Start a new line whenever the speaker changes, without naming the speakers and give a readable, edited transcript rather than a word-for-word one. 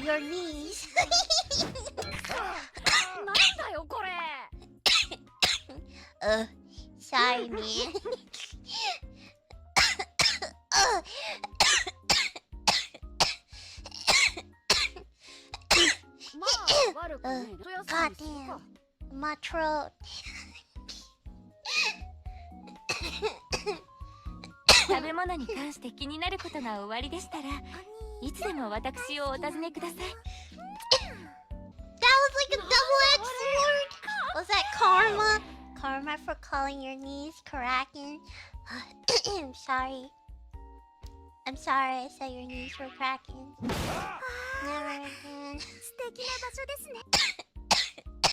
your knees.
なんだよこれ。
Sorry, man.
まあ悪くねえ。とやす
God
にするか。
damn. My throat.
食べ物に関して気になることがおありでしたらいつでも私をお尋ねください。
That was like a double-edged sword. Was that karma? Karma for calling your knees cracking? I'm sorry. I'm sorry I said your knees were cracking. Never again.
素敵な場所ですね。